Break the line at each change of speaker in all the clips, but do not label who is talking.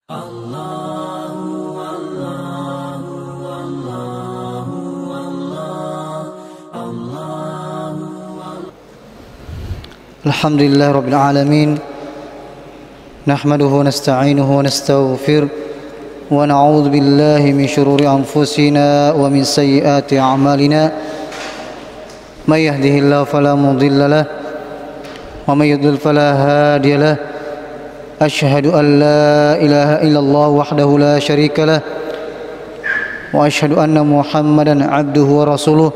Alhamdulillah Rabbil Alamin. Nahmaduhu wa nasta'inuhu wa nastaghfir wa na'udzu billahi min shururi anfusina wa min sayyiati a'malina. May yahdihillahu fala mudilla lahu wa may yudlil fala hadiya lahu. Asyhadu an la ilaha illallah wahdahu la syarika lahu wa asyhadu anna Muhammadan 'abduhu wa rasuluh.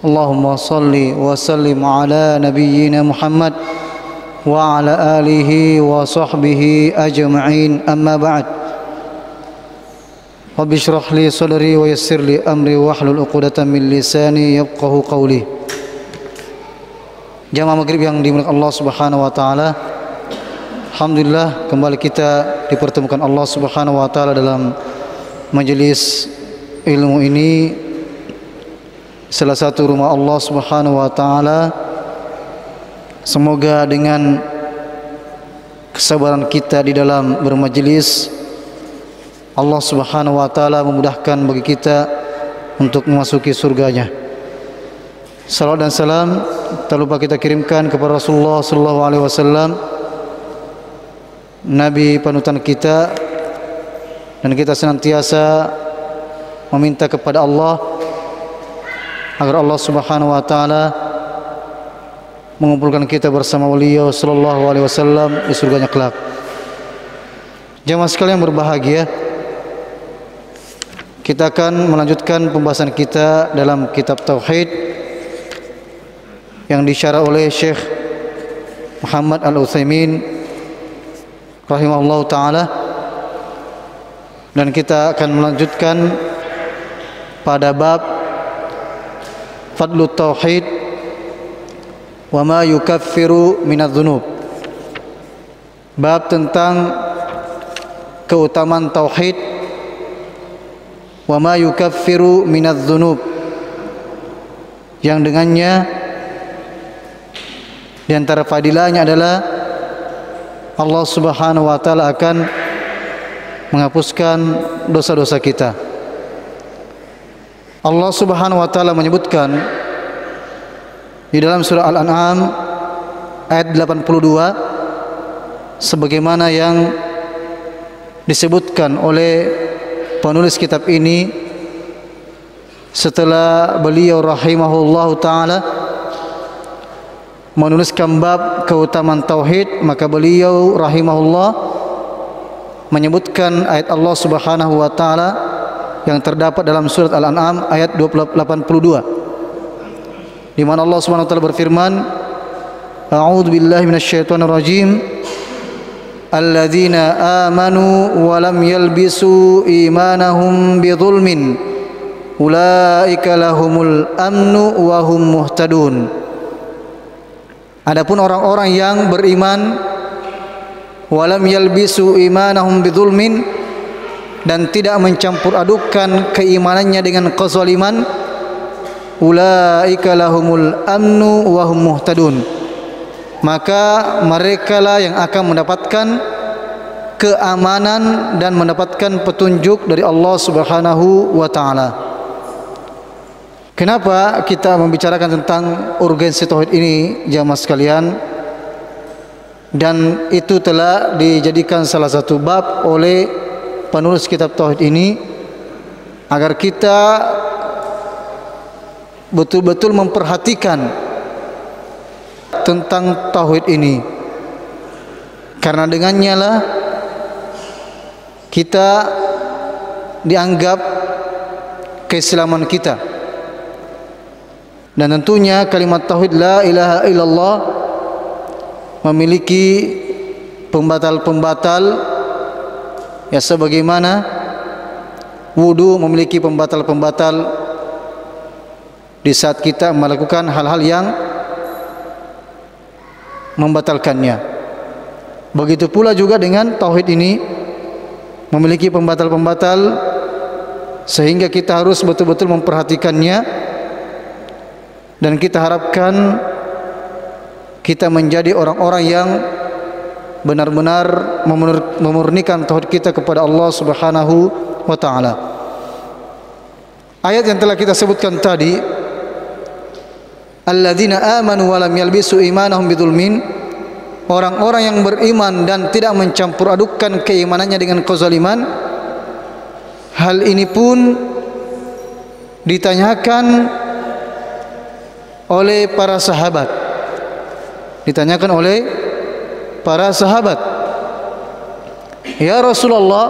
Allahumma salli wa sallim ala nabiyyina Muhammad wa ala alihi wa sahbihi ajma'in, amma ba'd. Rabbi shrah li sadri wa yassir li amri wahlul 'uqdatam min lisani yafqahu qawli. Jamaah maghrib yang dimuliakan Allah Subhanahu wa taala, alhamdulillah kembali kita dipertemukan Allah Subhanahu wa taala dalam majelis ilmu ini, salah satu rumah Allah Subhanahu wa taala. Semoga dengan kesabaran kita di dalam bermajelis, Allah Subhanahu wa taala memudahkan bagi kita untuk memasuki surganya. Salawat dan salam tak lupa kita kirimkan kepada Rasulullah sallallahu alaihi wasallam, nabi panutan kita, dan kita senantiasa meminta kepada Allah agar Allah Subhanahu wa taala mengumpulkan kita bersama beliau sallallahu alaihi wasallam di surganya kelak. Jemaah sekalian berbahagia, kita akan melanjutkan pembahasan kita dalam kitab tauhid yang disyarah oleh Syekh Muhammad Al-Utsaimin rahimahullahu taala, dan kita akan melanjutkan pada bab Fadlut Tauhid wa ma yukaffiru minadz-dzunub. Bab tentang keutamaan tauhid wa ma yukaffiru minadz-dzunub, yang dengannya di antara fadilahnya adalah Allah Subhanahu wa taala akan menghapuskan dosa-dosa kita. Allah Subhanahu wa taala menyebutkan di dalam surah Al-An'am ayat 82 sebagaimana yang disebutkan oleh penulis kitab ini setelah beliau rahimahullahu taala menuliskan bab keutamaan tauhid, maka beliau rahimahullah menyebutkan ayat Allah Subhanahu wa taala yang terdapat dalam surat Al-An'am ayat 82, di mana Allah Subhanahu wa taala berfirman, A'udzu billahi minasyaitonir rajim, alladzina amanu wa lam yalbisu imanahum bidzulmin ulaika lahumul amnu wa hum muhtadun. Adapun orang-orang yang beriman wa lam yalbisu imanahum bidzulmin, dan tidak mencampur adukan keimanannya dengan kezaliman, ulaika lahumul amnu wa hum muhtadun, maka merekalah yang akan mendapatkan keamanan dan mendapatkan petunjuk dari Allah Subhanahu wa taala. Kenapa kita membicarakan tentang urgensi tauhid ini, jamaah sekalian? Dan itu telah dijadikan salah satu bab oleh penulis kitab tauhid ini agar kita betul-betul memperhatikan tentang tauhid ini, karena dengannya lah kita dianggap keislaman kita. Dan tentunya kalimat tauhid la ilaha illallah memiliki pembatal-pembatal, ya sebagaimana wudu memiliki pembatal-pembatal di saat kita melakukan hal-hal yang membatalkannya. Begitu pula juga dengan tauhid ini memiliki pembatal-pembatal, sehingga kita harus betul-betul memperhatikannya, dan kita harapkan kita menjadi orang-orang yang benar-benar memurnikan tauhid kita kepada Allah Subhanahu wa taala. Ayat yang telah kita sebutkan tadi, alladzina amanu wa lam yalbisu imanahum bidzulmin, orang-orang yang beriman dan tidak mencampur adukkan keimanannya dengan kezaliman. Hal ini pun ditanyakan oleh para sahabat. Ditanyakan oleh para sahabat, ya Rasulullah,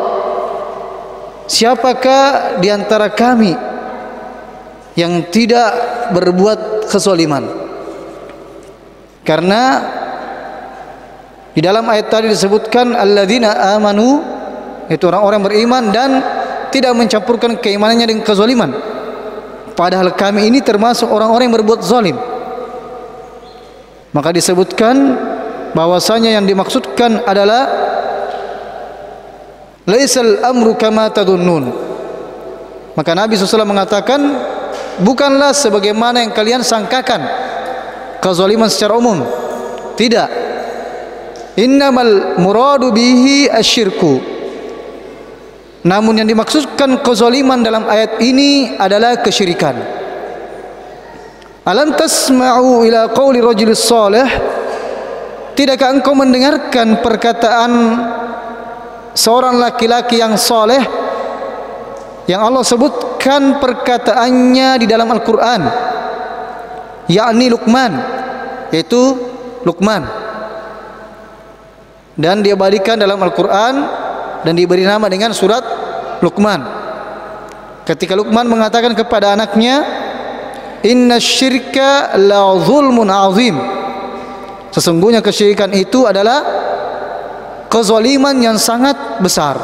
siapakah di antara kami yang tidak berbuat kezaliman? Karena di dalam ayat tadi disebutkan alladzina amanu, itu orang-orang beriman dan tidak mencampurkan keimanannya dengan kezaliman. Padahal kami ini termasuk orang-orang yang berbuat zalim. Maka disebutkan bahwasanya yang dimaksudkan adalah laisal amru kama tadunnun. Maka Nabi SAW mengatakan, bukanlah sebagaimana yang kalian sangkakan kezaliman secara umum. Tidak. Innamal muradu bihi asyirku. Namun yang dimaksudkan kezaliman dalam ayat ini adalah kesyirikan. Alam tasma'u ila qawli rajulis salih, tidakkah engkau mendengarkan perkataan seorang laki-laki yang saleh yang Allah sebutkan perkataannya di dalam Al-Quran, yakni Luqman, yaitu Luqman, dan dia balikan dalam Al-Quran dan diberi nama dengan surat Luqman. Ketika Luqman mengatakan kepada anaknya, inna syirka la zulmun azim, sesungguhnya kesyirikan itu adalah kezaliman yang sangat besar.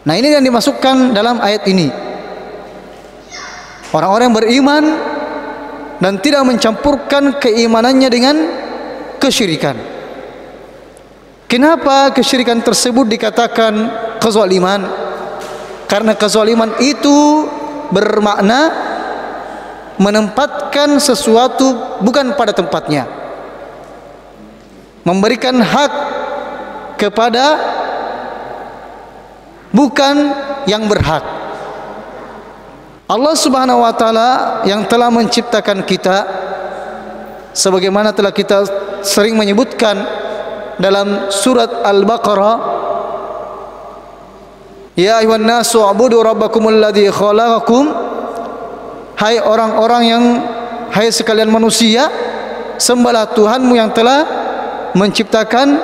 Nah, ini yang dimasukkan dalam ayat ini. Orang-orang yang beriman dan tidak mencampurkan keimanannya dengan kesyirikan. Kenapa kesyirikan tersebut dikatakan kezaliman? Karena kezaliman itu bermakna menempatkan sesuatu bukan pada tempatnya, memberikan hak kepada bukan yang berhak. Allah Subhanahu wa taala yang telah menciptakan kita, sebagaimana telah kita sering menyebutkan dalam surat Al-Baqarah, ya ayuhan nasu ubudu rabbakumul ladzi khalaqakum, hai orang-orang yang, hai sekalian manusia, sembahlah Tuhanmu yang telah menciptakan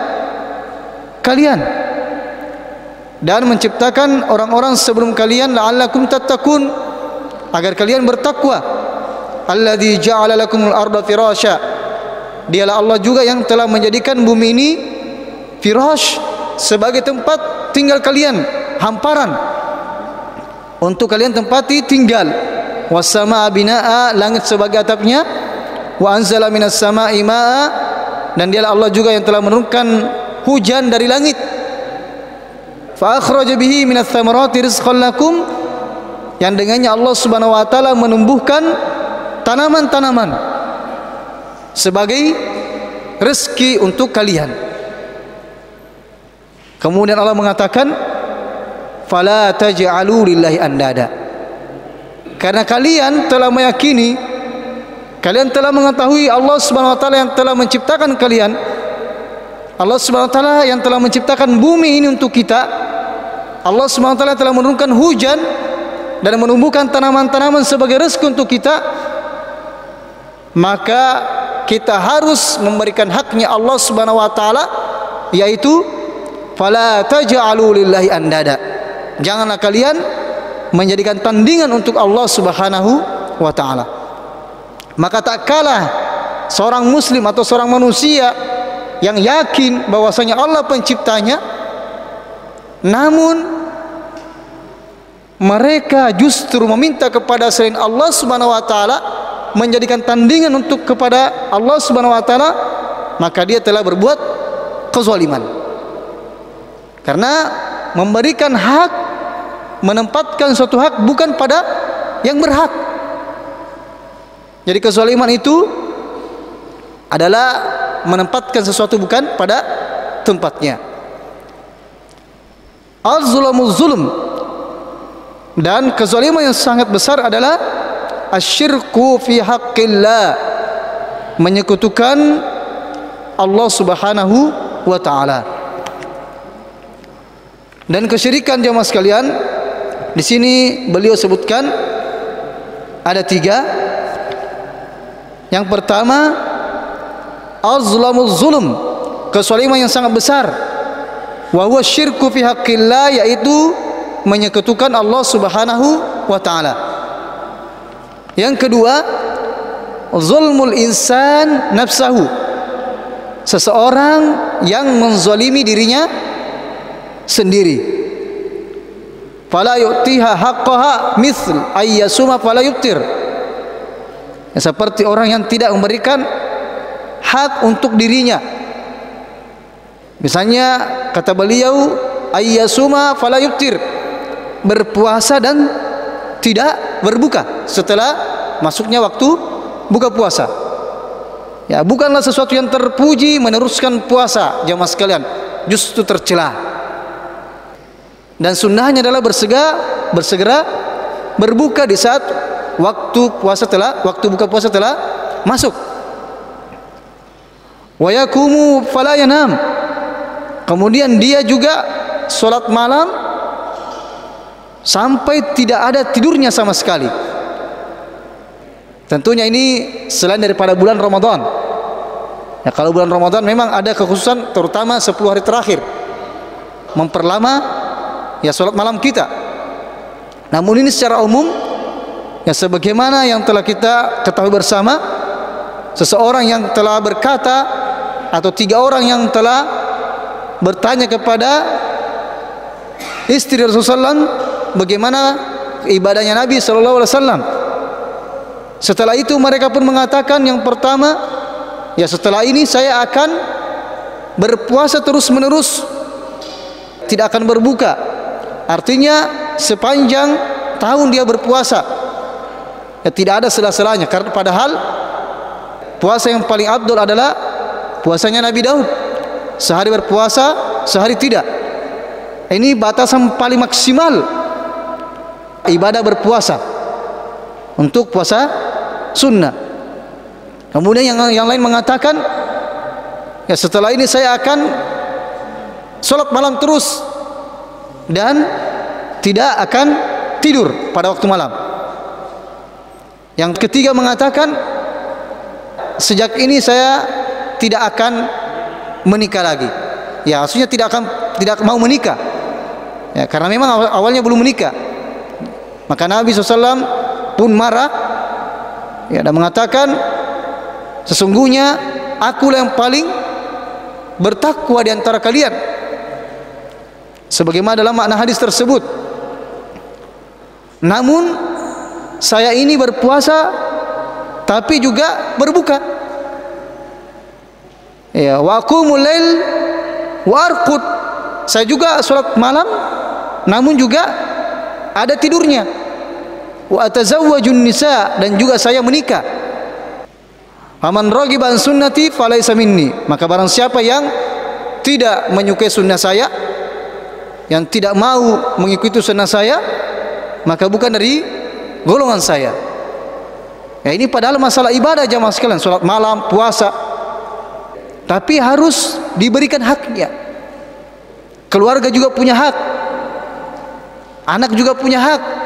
kalian dan menciptakan orang-orang sebelum kalian, la'allakum tattaqun, agar kalian bertakwa. Alladzi ja'ala lakumul arda firasya, dialah Allah juga yang telah menjadikan bumi ini firash, sebagai tempat tinggal kalian, hamparan untuk kalian tempati tinggal. Wassamaa binaa, langit sebagai atapnya. Wa anzala minas samaa'i maa'a, dan dialah Allah juga yang telah menurunkan hujan dari langit. Fa akhraja bihi minats thamarati rizqan lakum, yang dengannya Allah Subhanahu wa taala menumbuhkan tanaman-tanaman sebagai rezeki untuk kalian. Kemudian Allah mengatakan, fala taj'alu lillahi andada, karena kalian telah meyakini, kalian telah mengetahui Allah Subhanahu wa taala yang telah menciptakan kalian, Allah Subhanahu wa taala yang telah menciptakan bumi ini untuk kita, Allah Subhanahu wa taala telah menurunkan hujan dan menumbuhkan tanaman-tanaman sebagai rezeki untuk kita. Maka kita harus memberikan haknya Allah Subhanahu wa taala, yaitu fala taj'alu lillahi andada, janganlah kalian menjadikan tandingan untuk Allah Subhanahu wa taala. Maka tak kalah seorang muslim atau seorang manusia yang yakin bahwasanya Allah penciptanya, namun mereka justru meminta kepada selain Allah Subhanahu wa taala, menjadikan tandingan untuk kepada Allah Subhanahu wa taala, maka dia telah berbuat kezaliman. Karena memberikan hak, menempatkan suatu hak bukan pada yang berhak. Jadi kezaliman itu adalah menempatkan sesuatu bukan pada tempatnya. Az-zulmul zulm, dan kezaliman yang sangat besar adalah asyirku fi haqqillah, menyekutukan Allah Subhanahu wa taala. Dan kesyirikan jemaah sekalian, di sini beliau sebutkan ada 3. Yang pertama, azlamuz zulm, kezaliman yang sangat besar. Wa huwa syirku fi haqqillah, yaitu menyekutukan Allah Subhanahu wa taala. Yang kedua, zulmul insan nafsahu, seseorang yang menzalimi dirinya sendiri. Fala yu'tiha haqqaha misl ayyasuma fala yuftir, seperti orang yang tidak memberikan hak untuk dirinya. Misalnya kata beliau, ayyasuma fala yuftir, berpuasa dan tidak berbuka setelah masuknya waktu buka puasa. Ya, bukanlah sesuatu yang terpuji meneruskan puasa jemaah sekalian, justru tercela. Dan sunnahnya adalah bersegera berbuka di saat waktu buka puasa telah masuk. Wa yakumu fala yanam, kemudian dia juga salat malam sampai tidak ada tidurnya sama sekali. Tentunya ini selain daripada bulan Ramadan. Ya, kalau bulan Ramadan memang ada kekhususan, terutama 10 hari terakhir memperlama ya salat malam kita. Namun ini secara umum, ya sebagaimana yang telah kita ketahui bersama, seseorang yang telah berkata atau 3 orang yang telah bertanya kepada istri Rasulullah SAW bagaimana ibadahnya Nabi SAW. Setelah itu mereka pun mengatakan, yang pertama, ya setelah ini saya akan berpuasa terus menerus, tidak akan berbuka. Artinya sepanjang tahun dia berpuasa, ya tidak ada sela-selanya. Karena padahal puasa yang paling afdal adalah puasanya Nabi Daud, sehari berpuasa, sehari tidak. Ini batasan paling maksimal ibadah berpuasa untuk puasa sunnah. Kemudian yang lain mengatakan, ya setelah ini saya akan sholat malam terus dan tidak akan tidur pada waktu malam. Yang ketiga mengatakan, sejak ini saya tidak akan menikah lagi. Ya, maksudnya tidak mau menikah. Ya, karena memang awalnya belum menikah. Maka Nabi SAW pun marah, ya, dan mengatakan, sesungguhnya akulah yang paling bertakwa di antara kalian, sebagaimana dalam makna hadis tersebut. Namun saya ini berpuasa tapi juga berbuka. Ya, wa aqumul lail wa arqud, saya juga salat malam namun juga ada tidurnya. Wa atazawwajun nisa, dan juga saya menikah. Faman raghiba an sunnati falaysa minni, maka barang siapa yang tidak menyukai sunnah saya, yang tidak mau mengikuti sunnah saya, maka bukan dari golongan saya. Ya, ini padahal masalah ibadah jamaah sekalian, salat malam, puasa, tapi harus diberikan haknya. Keluarga juga punya hak, anak juga punya hak.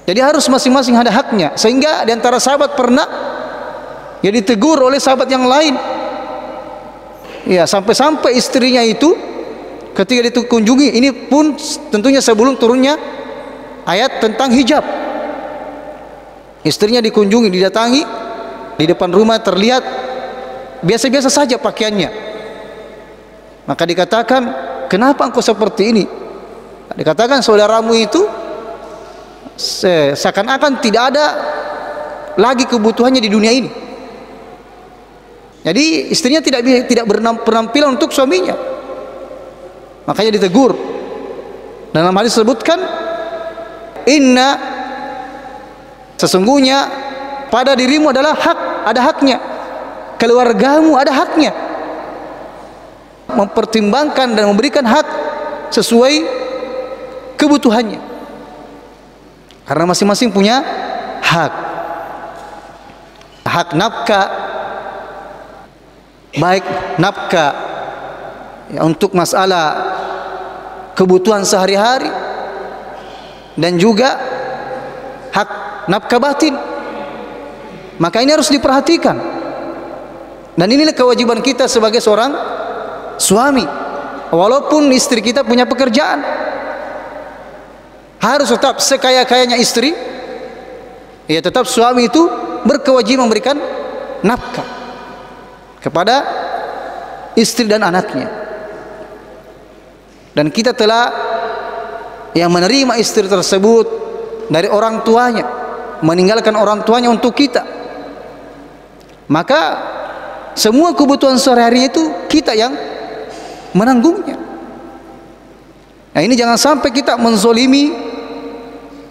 Jadi harus masing-masing ada haknya. Sehingga di antara sahabat pernah ya ditegur oleh sahabat yang lain. Ya, sampai-sampai istrinya itu ketika dikunjungi, ini pun tentunya sebelum turunnya ayat tentang hijab. Istrinya dikunjungi, didatangi di depan rumah, terlihat biasa-biasa saja pakaiannya. Maka dikatakan, kenapa engkau seperti ini? Dikatakan, saudaramu itu seakan-akan tidak ada lagi kebutuhannya di dunia ini. Jadi istrinya tidak berpenampilan untuk suaminya. Makanya ditegur. Dalam hadis disebutkan, inna, sesungguhnya pada dirimu adalah hak, ada haknya. keluargamu ada haknya. Mempertimbangkan dan memberikan hak sesuai kebutuhannya, karena masing-masing punya hak. Hak nafkah, baik nafkah ya, untuk masalah kebutuhan sehari-hari, dan juga hak nafkah batin. Maka ini harus diperhatikan, dan inilah kewajiban kita sebagai seorang suami. Walaupun istri kita punya pekerjaan, harus tetap sekaya-kayanya istri, ya tetap suami itu berkewajiban memberikan nafkah kepada istri dan anaknya. Dan kita telah yang menerima istri tersebut dari orang tuanya, meninggalkan orang tuanya untuk kita, maka semua kebutuhan sehari-hari itu kita yang menanggungnya. Nah, ini jangan sampai kita menzolimi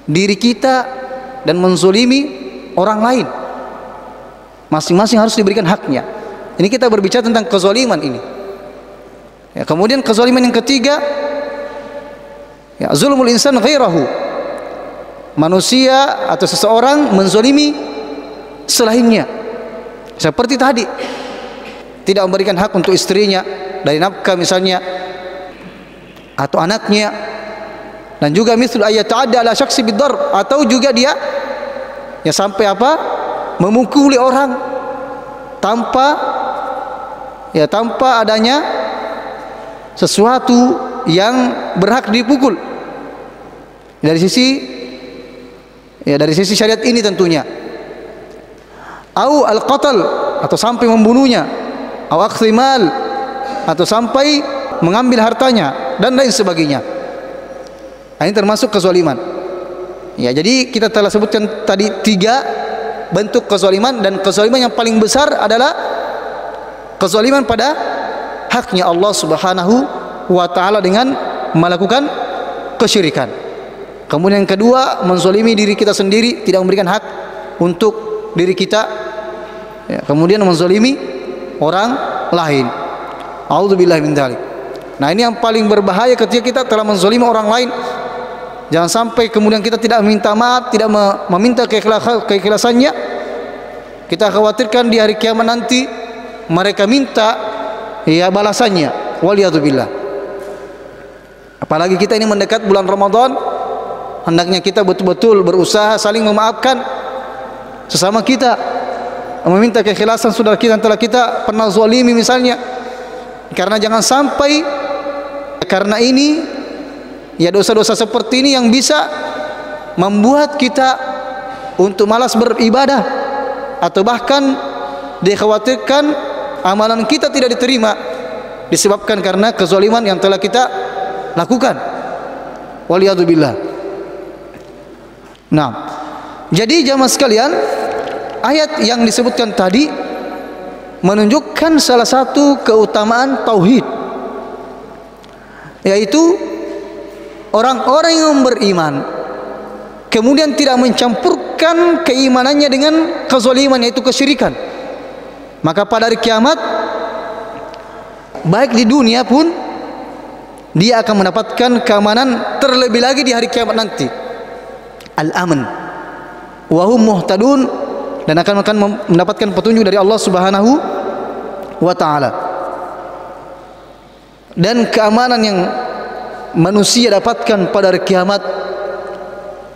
diri kita dan menzolimi orang lain. Masing-masing harus diberikan haknya. Ini kita berbicara tentang kezoliman ini. Ya, kemudian kezoliman yang ketiga, ya, zulmul insan ghairahu. Manusia atau seseorang menzolimi selainnya. Seperti tadi, tidak memberikan hak untuk istrinya dari nafkah misalnya, atau anaknya, dan juga misal ayat ta'adda ala syakhsi biddarb, atau juga dia ya sampai apa, memukuli orang tanpa adanya sesuatu yang berhak dipukul. Dari sisi syariat ini tentunya, au al-qatl, atau sampai membunuhnya, au akhdhi mal, atau sampai mengambil hartanya, dan lain sebagainya. Nah, ini termasuk kezaliman. Ya, jadi kita telah sebutkan tadi 3 bentuk kezaliman, dan kezaliman yang paling besar adalah kezaliman pada haknya Allah Subhanahu wa taala dengan melakukan kesyirikan. Kemudian yang kedua, menzalimi diri kita sendiri, tidak memberikan hak untuk diri kita. Ya, kemudian menzalimi orang lain. A'udzubillahi min dzalik. Nah, ini yang paling berbahaya ketika kita telah menzalimi orang lain. Jangan sampai kemudian kita tidak meminta maaf, tidak meminta keikhlasannya. Kita khawatirkan di hari kiamat nanti mereka minta ya balasannya. Waliyadzubillah. Apalagi kita ini mendekat bulan Ramadan, hendaknya kita betul-betul berusaha saling memaafkan sesama kita, meminta keikhlasan saudara kita yang telah kita pernah zalimi misalnya. Karena jangan sampai karena ini ya dosa-dosa seperti ini yang bisa membuat kita untuk malas beribadah, atau bahkan dikhawatirkan amalan kita tidak diterima disebabkan karena kezaliman yang telah kita lakukan. Waliyadzubillah. Nah, jadi jamaah sekalian, ayat yang disebutkan tadi menunjukkan salah satu keutamaan tauhid, yaitu orang-orang yang beriman kemudian tidak mencampurkan keimanannya dengan kezaliman, yaitu kesyirikan, maka pada hari kiamat baik di dunia pun dia akan mendapatkan keamanan, terlebih lagi di hari kiamat nanti al-aman wa hum muhtadun, dan akan mendapatkan petunjuk dari Allah Subhanahu wa taala. Dan keamanan yang manusia dapatkan pada hari kiamat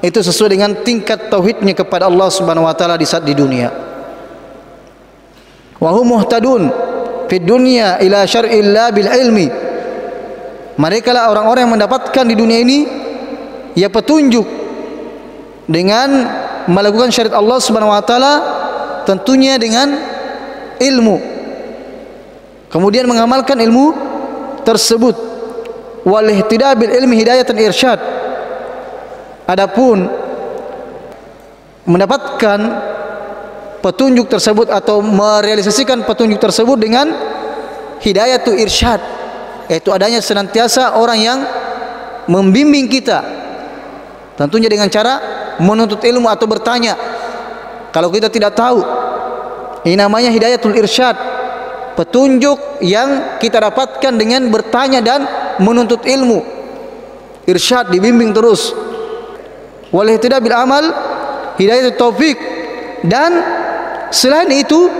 itu sesuai dengan tingkat tauhidnya kepada Allah Subhanahu wa taala di saat di dunia. Wa hum muhtadun fid dunya ila syar'illah bil ilmi. Mereka lah orang-orang yang mendapatkan di dunia ini ya petunjuk dengan melakukan syariat Allah Subhanahu wa taala, tentunya dengan ilmu, kemudian mengamalkan ilmu tersebut. Wal ihtida bil ilmi hidayatan irsyad. Adapun mendapatkan petunjuk tersebut atau merealisasikan petunjuk tersebut dengan hidayatul irsyad, yaitu adanya senantiasa orang yang membimbing kita, tentunya dengan cara menuntut ilmu atau bertanya kalau kita tidak tahu. Ini namanya hidayatul irsyad. petunjuk yang kita dapatkan dengan bertanya dan menuntut ilmu. Irsyad, dibimbing terus. Wal ihtida bil amal, hidayah taufik. Dan selain itu,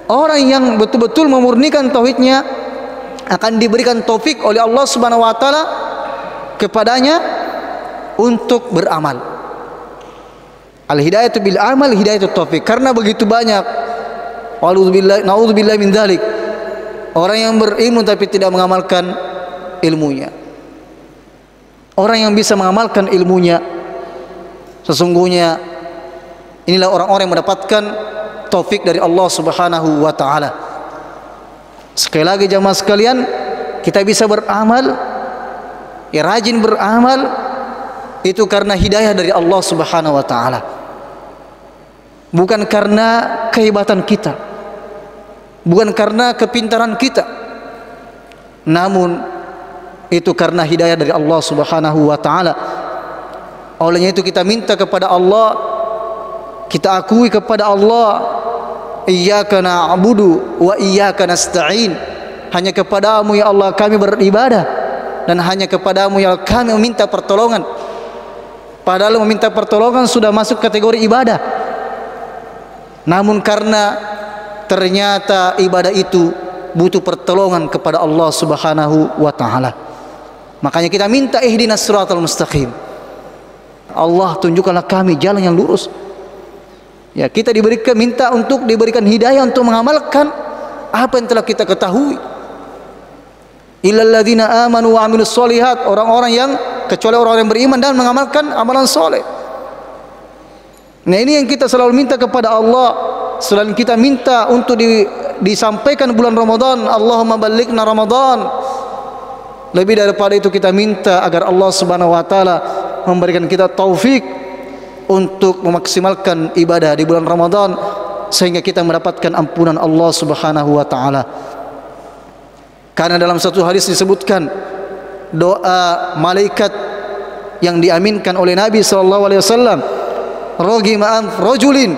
orang yang betul-betul memurnikan tauhidnya akan diberikan taufik oleh Allah Subhanahu wa taala kepadanya untuk beramal. Al-hidayatu bil amal, hidayatut taufik. Karena begitu banyak, naudzubillah min dzalik, orang yang berilmu tapi tidak mengamalkan ilmunya. Orang yang bisa mengamalkan ilmunya, sesungguhnya inilah orang-orang yang mendapatkan taufik dari Allah Subhanahu wa taala. Sekali lagi jamaah sekalian, kita bisa beramal, ya rajin beramal, itu karena hidayah dari Allah Subhanahu wa taala. Bukan karena kehebatan kita, bukan karena kepintaran kita, namun itu karena hidayah dari Allah Subhanahu wa taala. Olehnya itu kita minta kepada Allah, kita akui kepada Allah, iyyaka na'budu wa iyyaka nasta'in. Hanya kepadamu ya Allah kami beribadah, dan hanya kepadamu ya Allah kami meminta pertolongan. Padahal meminta pertolongan sudah masuk kategori ibadah. Namun karena ternyata ibadah itu butuh pertolongan kepada Allah Subhanahu wa taala, makanya kita minta ihdinas siratal mustaqim. Allah tunjukkanlah kami jalan yang lurus. Ya, kita minta untuk diberikan hidayah untuk mengamalkan apa yang telah kita ketahui. Illal ladzina amanu wa amilus sholihat, orang-orang yang, kecuali orang-orang yang beriman dan mengamalkan amalan soleh. Nah, ini yang kita selalu minta kepada Allah. Selain kita minta untuk disampaikan bulan Ramadan, Allahumma ballighna Ramadan, lebih daripada itu kita minta agar Allah Subhanahu wa taala memberikan kita taufik untuk memaksimalkan ibadah di bulan Ramadan sehingga kita mendapatkan ampunan Allah Subhanahu wa taala. Karena dalam satu hadis disebutkan doa malaikat yang diaminkan oleh Nabi sallallahu alaihi wasallam, ragima an rajulin,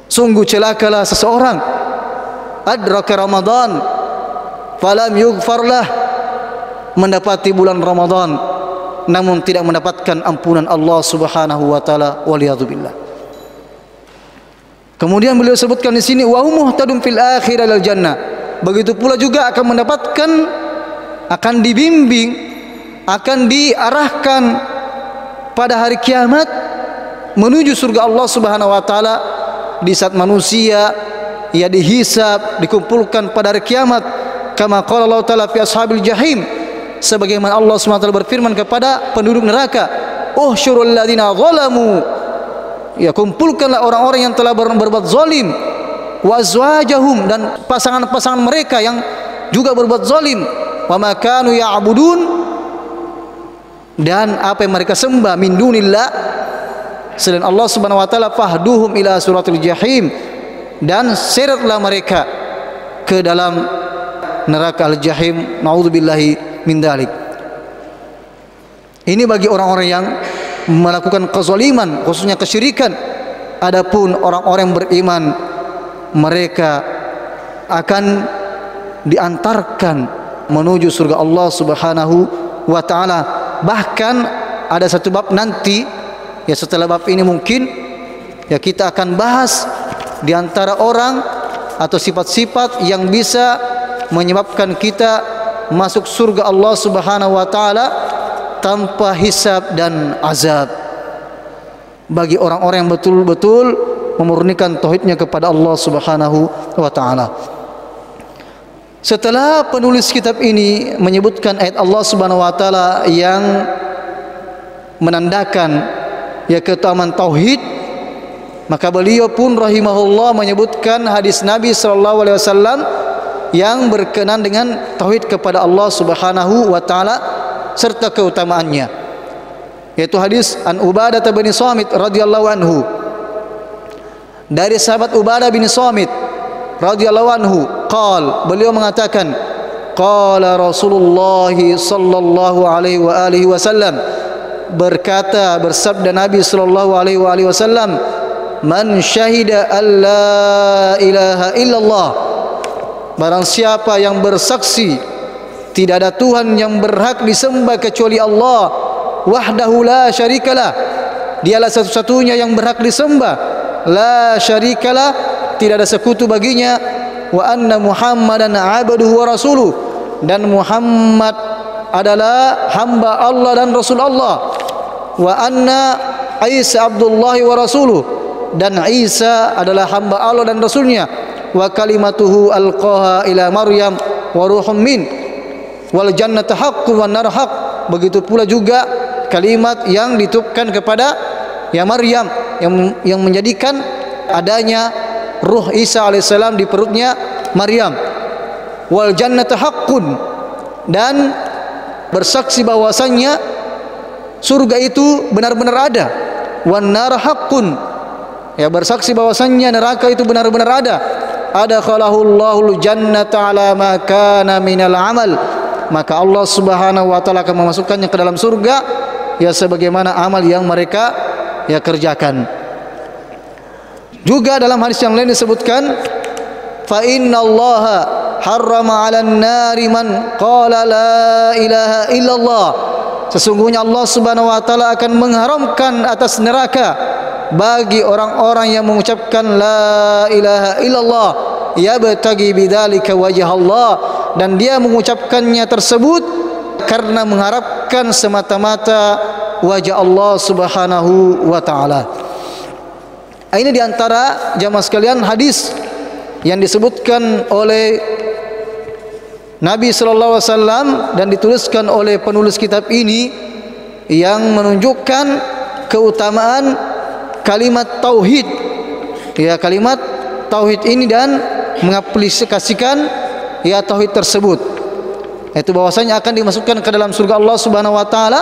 sungguh celakalah seseorang adraka Ramadan falam yughfar lah, mendapati bulan Ramadan namun tidak mendapatkan ampunan Allah Subhanahu wa taala, waliyadzubillah. Kemudian beliau sebutkan di sini wa hum muhtadun fil akhirah lil jannah. Begitu pula juga akan mendapatkan, akan dibimbing, akan diarahkan pada hari kiamat menuju surga Allah Subhanahu wa taala di saat manusia ia dihisab, dikumpulkan pada hari kiamat. Kama qala Allah taala fi ashabil jahim, sebagaimana Allah SWT berfirman kepada penduduk neraka, uhsyurul ladzina zalamu, ya kumpulkanlah orang-orang yang telah berbuat zalim, wa azwajahum, dan pasangan-pasangan mereka yang juga berbuat zalim, wa ma kanu ya'budun, dan apa yang mereka sembah min dunillah selain Allah Subhanahu wa taala, fahduhum ila suratil jahim, dan seretlah mereka ke dalam neraka al-jahim, naudzubillahi min dalik. Ini bagi orang-orang yang melakukan kezaliman, khususnya kesyirikan. Adapun orang-orang yang beriman, mereka akan diantarkan menuju surga Allah Subhanahu wa taala. Bahkan ada satu bab nanti, ya setelah bab ini mungkin ya kita akan bahas di antara orang atau sifat-sifat yang bisa menyebabkan kita masuk surga Allah Subhanahu wa taala tanpa hisab dan azab, bagi orang-orang yang betul-betul memurnikan tauhidnya kepada Allah Subhanahu wa taala. Setelah penulis kitab ini menyebutkan ayat Allah Subhanahu wa taala yang menandakan ya keutamaan tauhid, maka beliau pun rahimahullah menyebutkan hadis Nabi sallallahu alaihi wasallam yang berkenaan dengan tauhid kepada Allah Subhanahu wa taala serta keutamaannya, yaitu hadis an Ubadah bin Samit radhiyallahu anhu. Dari sahabat Ubadah bin Samit radhiyallahu anhu, beliau mengatakan, qala Rasulullah sallallahu alaihi wa alihi wasallam, bersabda Nabi sallallahu alaihi wa alihi wasallam, man syahida an la ilaha illallah barang siapa yang bersaksi tidak ada Tuhan yang berhak disembah kecuali Allah wahdahu la syarikalah, dialah satu-satunya yang berhak disembah, la syarikalah, tidak ada sekutu baginya, wa anna Muhammadan abduhu wa rasuluh, dan Muhammad adalah hamba Allah dan Rasul Allah, wa anna Isa Abdullah wa rasuluh, dan Isa adalah hamba Allah dan Rasulnya, wa kalimatuhu alqaha ila Maryam wa ruhum min, wal jannatu haqqun wan nar haqq. Begitu pula juga kalimat yang ditiupkan kepada ya Maryam yang menjadikan adanya ruh Isa alaihissalam di perutnya Maryam. Wal jannatu haqqun, dan bersaksi bahwasannya surga itu benar-benar ada. Wan nar haqqun, ya bersaksi bahwasannya neraka itu benar-benar ada. Adakhalahullahu jannata ala ma kana minal amal, maka Allah Subhanahu wa taala akan memasukkannya ke dalam surga ya sebagaimana amal yang mereka ya kerjakan. Juga dalam hadis yang lain disebutkan, fa innallaha harrama 'alan nari man qala la ilaha illallah, sesungguhnya Allah Subhanahu wa taala akan mengharamkan atas neraka bagi orang-orang yang mengucapkan la ilaha illallah yabtagi bidzalika wajh Allah, dan dia mengucapkannya tersebut karena mengharapkan semata-mata wajah Allah Subhanahu wa taala. Ini diantara jamaah sekalian hadis yang disebutkan oleh Nabi sallallahu alaihi wasallam dan dituliskan oleh penulis kitab ini yang menunjukkan keutamaan kalimat tauhid. Ya, kalimat tauhid ini dan mengaplikasikan ya tauhid tersebut, yaitu bahwasanya akan dimasukkan ke dalam surga Allah Subhanahu wa taala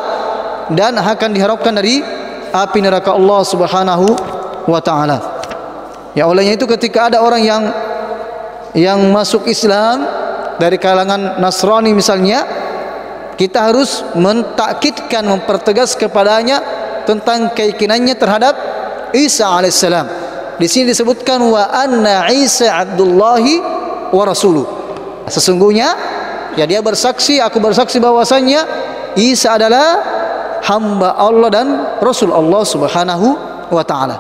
dan akan diharapkan dari api neraka Allah Subhanahu wa taala. Ya, olehnya itu ketika ada orang yang masuk Islam dari kalangan Nasrani misalnya, kita harus mentakkidkan, mempertegas kepadanya tentang keyakinannya terhadap Isa alaihissalam. Di sini disebutkan wa anna Isa Abdullahi wa rasuluh. Sesungguhnya ya dia bersaksi, aku bersaksi bahwasannya Isa adalah hamba Allah dan Rasul Allah Subhanahu wa taala.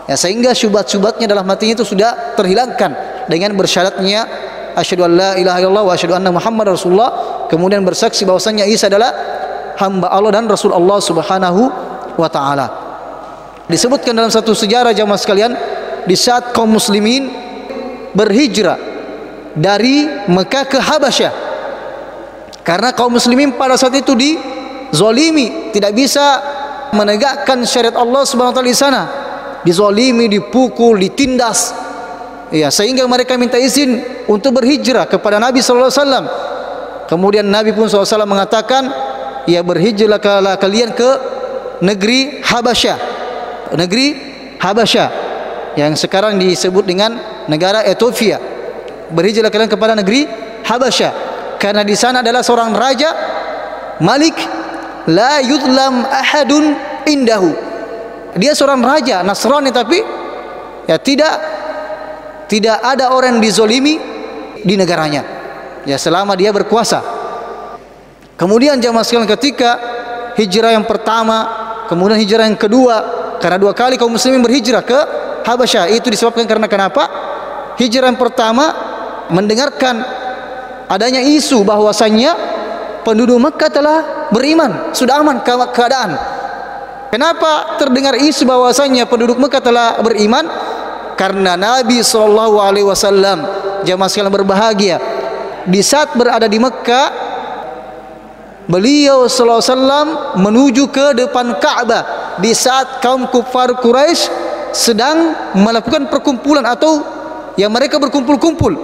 Ya, sehingga syubhat-syubhatnya dalam hatinya itu sudah terhilangkan dengan bersyaratnya asyhadu an la ilaha illallah wa asyhadu anna Muhammadar Rasulullah, kemudian bersaksi bahwasannya Isa adalah hamba Allah dan Rasul Allah Subhanahu wa taala. Disebutkan dalam satu sejarah jamaah sekalian, di saat kaum muslimin berhijrah dari Mekah ke Habasyah, karena kaum muslimin pada saat itu dizalimi, tidak bisa menegakkan syariat Allah Subhanahu wa taala di sana, dizalimi, dipukul, ditindas. Ya, sehingga mereka minta izin untuk berhijrah kepada Nabi sallallahu alaihi wasallam. Kemudian Nabi pun sallallahu alaihi wasallam mengatakan, ya berhijrahlah kalian ke negeri Habasyah. Negeri Habasyah yang sekarang disebut dengan negara Ethiopia. Berhijrahlah kalian kepada negeri Habasyah, karena di sana adalah seorang raja Malik la yudlam ahadun indahu. Dia seorang raja Nasrani, tapi ya tidak ada orang yang dizolimi di negaranya ya selama dia berkuasa. Kemudian jamaah sekalian, ketika hijrah yang pertama, kemudian hijrah yang kedua, karena dua kali kaum muslimin berhijrah ke Habasyah, itu disebabkan karena kenapa? Hijrah yang pertama mendengarkan adanya isu bahwasannya penduduk Mekah telah beriman, sudah aman keadaan. Kenapa terdengar isu bahwasannya penduduk Mekah telah beriman? Karena Nabi SAW, jamaah sekalian berbahagia, di saat berada di Mekah, beliau SAW menuju ke depan Ka'bah di saat kaum kufar Quraisy sedang melakukan perkumpulan atau yang mereka berkumpul-kumpul.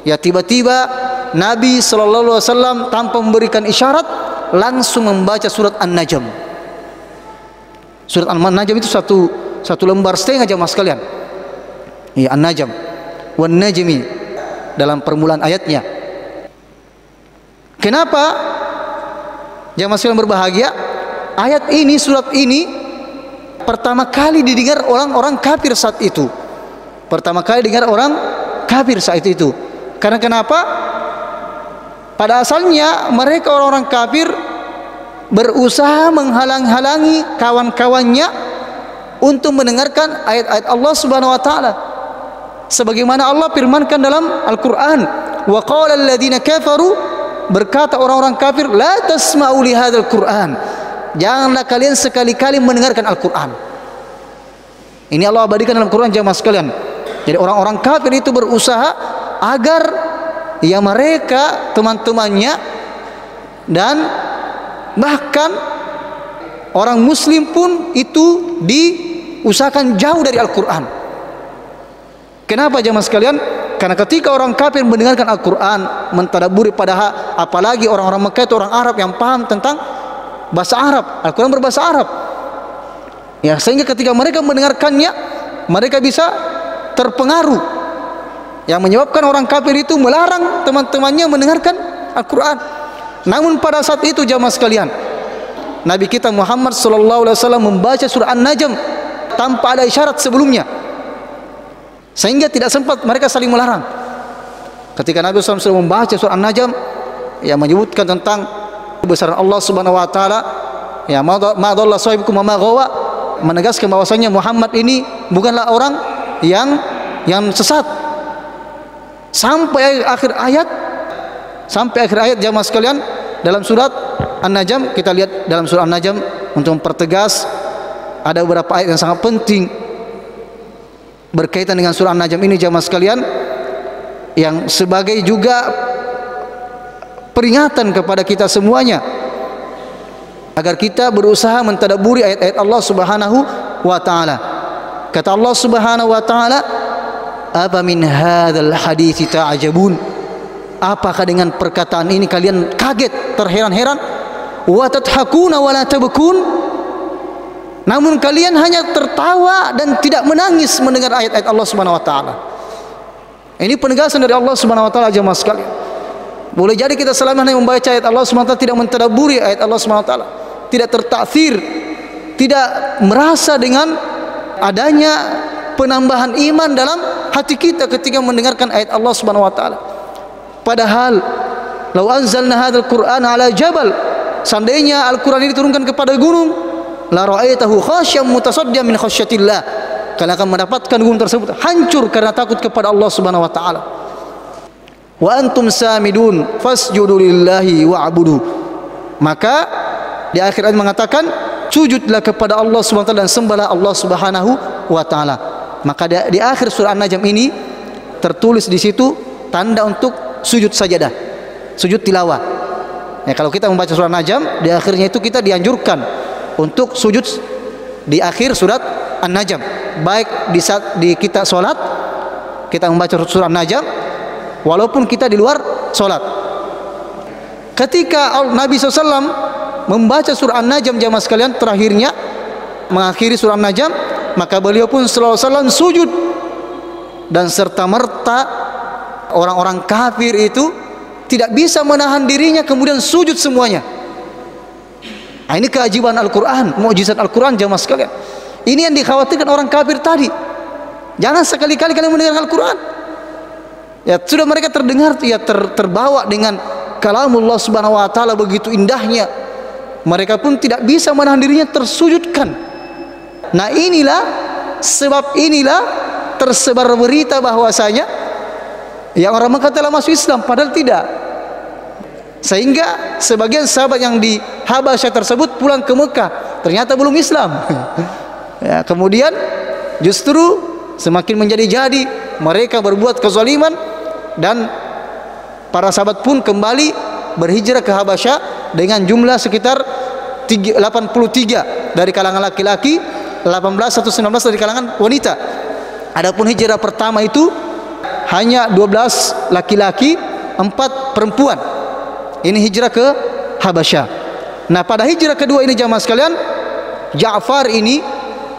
Ya, tiba-tiba Nabi SAW tanpa memberikan isyarat langsung membaca surat An-Najm. Surat An-Najm itu satu lembar setengah jamaah sekalian. Ya, An-Najm wan najmi dalam permulaan ayatnya. Kenapa jamaah sekalian berbahagia? Ayat ini, surat ini pertama kali didengar orang-orang kafir saat itu. Pertama kali dengar orang kafir saat itu. Karena kenapa? Pada asalnya mereka orang-orang kafir berusaha menghalang-halangi kawan-kawannya untuk mendengarkan ayat-ayat Allah Subhanahu wa taala. Sebagaimana Allah firmankan dalam Al-Qur'an, wa qala alladziina kafaru, berkata orang-orang kafir, la tasma'u li hadzal Qur'an, janganlah kalian sekali-kali mendengarkan Al-Qur'an. Ini Allah abadikan dalam Quran, jamaah sekalian. Jadi orang-orang kafir itu berusaha agar ya mereka, teman-temannya, dan bahkan orang muslim pun itu diusahakan jauh dari Al-Quran. Kenapa jamaah sekalian? Karena ketika orang kafir mendengarkan Al-Quran, mentadabburi, padahal apalagi orang-orang Mekah itu orang Arab yang paham tentang bahasa Arab, Al-Quran berbahasa Arab ya, sehingga ketika mereka mendengarkannya mereka bisa terpengaruh, yang menyebabkan orang kafir itu melarang teman-temannya mendengarkan Al-Quran. Namun pada saat itu jamaah sekalian, Nabi kita Muhammad SAW membaca surah An-Najm tanpa ada isyarat sebelumnya, sehingga tidak sempat mereka saling melarang. Ketika Nabi SAW membaca surah An-Najm yang menyebutkan tentang kebesaran Allah Subhanahu wa taala, ya ma dhalla sahibukum wa ma ghawa, menegaskan bahwasanya Muhammad ini bukanlah orang yang sesat, sampai akhir ayat jamaah sekalian dalam surat An-Najm. Kita lihat dalam surah An-Najm untuk mempertegas ada beberapa ayat yang sangat penting berkaitan dengan surah An-Najm ini jamaah sekalian, yang sebagai juga peringatan kepada kita semuanya agar kita berusaha mentadabburi ayat-ayat Allah Subhanahu wa taala. Kata Allah Subhanahu wa taala, "Apa min hadzal hadits ta'jabun?" Apakah dengan perkataan ini kalian kaget, terheran-heran? Wa tadhakuna wa la tabkun? Namun kalian hanya tertawa dan tidak menangis mendengar ayat-ayat Allah Subhanahu wa taala. Ini penegasan dari Allah Subhanahu wa taala jemaah sekalian. Boleh jadi kita selama ini membaca ayat Allah Subhanahu wa taala tidak mentadabburi ayat Allah Subhanahu wa taala, tidak tertaksir, tidak merasa dengan adanya penambahan iman dalam hati kita ketika mendengarkan ayat Allah Subhanahu wa taala. Padahal lau anzalna hadzal Qur'ana ala jabal, seandainya Al-Qur'an ini diturunkan kepada gunung, la ra'aitahu khasyam mutasaddian min khasyatillah, kalian akan mendapatkan gunung tersebut hancur karena takut kepada Allah Subhanahu wa taala. Wa antum samidun fasjudu lillahi wa'budu. Maka di akhir ayat mengatakan sujudlah kepada Allah Subhanahu wa taala dan sembahlah Allah Subhanahu wa taala. Maka di akhir surah An-Najm ini tertulis di situ tanda untuk sujud sajadah, sujud tilawah. Ya, kalau kita membaca surah An-Najm di akhirnya itu kita dianjurkan untuk sujud di akhir surat An-Najm, baik di saat kita sholat kita membaca surah An-Najm, walaupun kita di luar sholat. Ketika Nabi SAW membaca surah An-Najm jamaah sekalian, terakhirnya mengakhiri surah An-Najm, maka beliau pun sallallahu alaihi wasallam sujud, dan serta merta orang-orang kafir itu tidak bisa menahan dirinya kemudian sujud semuanya. Nah, ini keajaiban Al-Quran, mukjizat Al-Quran jamaah sekalian. Ini yang dikhawatirkan orang kafir tadi. Jangan sekali-kali kalian mendengar Al-Quran, ya sudah mereka terdengar, ya terbawa dengan kalamullah Subhanahu wa taala begitu indahnya, mereka pun tidak bisa menahan dirinya tersujudkan. Nah, sebab inilah tersebar berita bahwasanya yang orang Mekah telah masuk Islam, padahal tidak. Sehingga sebagian sahabat yang di Habasyah tersebut pulang ke Mekah, ternyata belum Islam. Ya, kemudian justru semakin menjadi-jadi, mereka berbuat kezaliman, dan para sahabat pun kembali berhijrah ke Habasyah dengan jumlah sekitar 83 dari kalangan laki-laki, 18 atau 19 dari kalangan wanita. Adapun hijrah pertama itu hanya 12 laki-laki, 4 perempuan. Ini hijrah ke Habasyah. Nah, pada hijrah kedua ini jamaah sekalian, Ja'far ini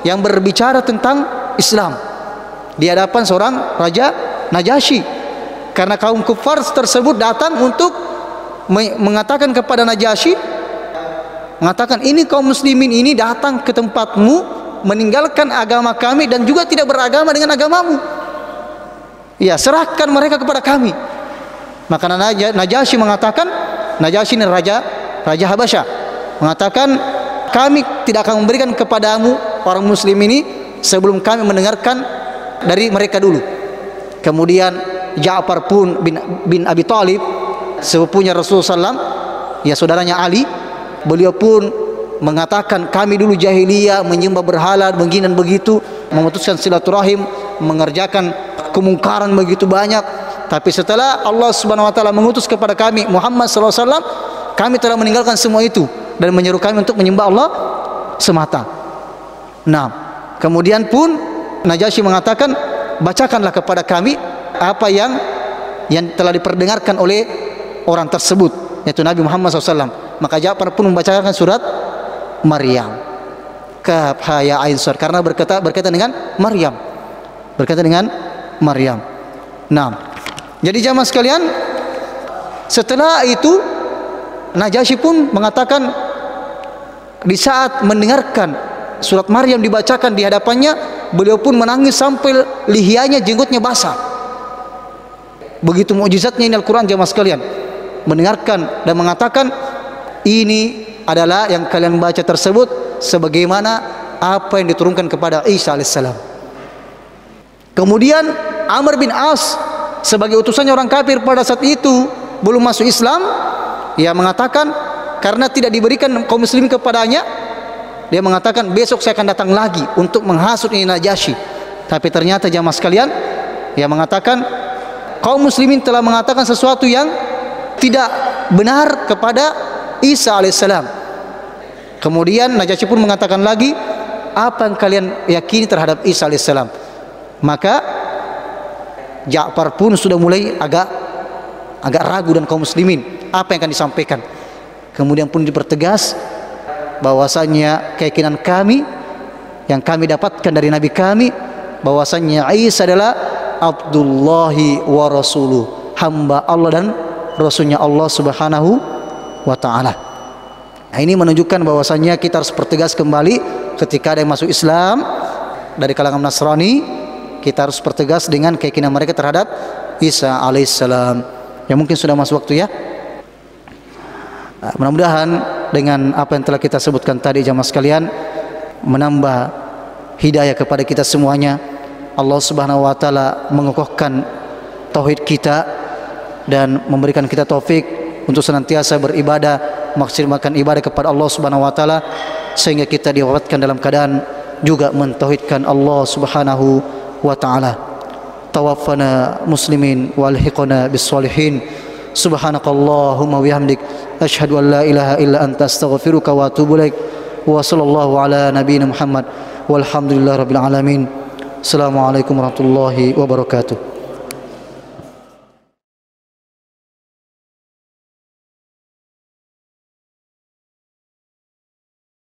yang berbicara tentang Islam di hadapan seorang raja Najasyi, karena kaum kufar tersebut datang untuk mengatakan kepada Najasyi, mengatakan, ini kaum muslimin ini datang ke tempatmu meninggalkan agama kami dan juga tidak beragama dengan agamamu. Ya, serahkan mereka kepada kami. Maka Najasyi mengatakan, Najasyi ini Raja Habasyah, mengatakan, kami tidak akan memberikan kepadamu orang muslim ini sebelum kami mendengarkan dari mereka dulu. Kemudian Ja'far pun bin Abi Thalib, sepupunya Rasulullah SAW, ya saudaranya Ali, beliau pun mengatakan, kami dulu jahiliyah menyembah berhala begini dan begitu, memutuskan silaturahim, mengerjakan kemungkaran begitu banyak. Tapi setelah Allah Subhanahu wa taala mengutus kepada kami Muhammad sallallahu alaihi wasallam, kami telah meninggalkan semua itu dan menyeru kami untuk menyembah Allah semata. Nah, kemudian pun Najasyi mengatakan, bacakanlah kepada kami apa yang telah diperdengarkan oleh orang tersebut, yaitu Nabi Muhammad SAW. Maka Ja'far pun membacakan surat Maryam, Kaf ha ya ain sad, karena berkaitan dengan Maryam, Nah, jadi jamaah sekalian, setelah itu Najasyi pun mengatakan, di saat mendengarkan surat Maryam dibacakan di hadapannya, beliau pun menangis sampai lihianya, jenggotnya basah. Begitu mukjizatnya ini Al-Quran jamaah sekalian. Mendengarkan dan mengatakan, ini adalah yang kalian baca tersebut sebagaimana apa yang diturunkan kepada Isa alaihissalam. Kemudian Amr bin As sebagai utusannya orang kafir pada saat itu, belum masuk Islam, ia mengatakan, karena tidak diberikan kaum muslimin kepadanya, dia mengatakan, besok saya akan datang lagi untuk menghasut ini Najasyi. Tapi ternyata jamaah sekalian, ia mengatakan, kaum muslimin telah mengatakan sesuatu yang tidak benar kepada Isa alaihissalam. Kemudian Najasyi pun mengatakan lagi, apa yang kalian yakini terhadap Isa alaihissalam? Maka Ja'far pun sudah mulai agak ragu dan kaum muslimin apa yang akan disampaikan. Kemudian pun dipertegas bahwasanya keyakinan kami yang kami dapatkan dari Nabi kami, bahwasanya Isa adalah Abdullahi wa Rasuluh, hamba Allah dan Rasulnya Allah Subhanahu wa ta'ala. Nah, ini menunjukkan bahwasanya kita harus pertegas kembali ketika ada yang masuk Islam dari kalangan Nasrani, kita harus pertegas dengan keyakinan mereka terhadap Isa alaihissalam. Ya, mungkin sudah masuk waktu ya. Mudah-mudahan dengan apa yang telah kita sebutkan tadi jamaah sekalian, menambah hidayah kepada kita semuanya. Allah Subhanahu wa taala mengokohkan tauhid kita dan memberikan kita taufik untuk senantiasa beribadah, maksimalkan ibadah kepada Allah Subhanahu wa taala, sehingga kita diwafatkan dalam keadaan juga mentauhidkan Allah Subhanahu wa taala. Tawaffana muslimin walhiqna bis solihin. Subhanakallahumma wa bihamdik, asyhadu an la ilaha illa anta, astaghfiruka wa atubu ilaik. Wa sallallahu ala nabiyyina Muhammad walhamdulillahirabbil alamin. Assalamualaikum warahmatullahi wabarakatuh.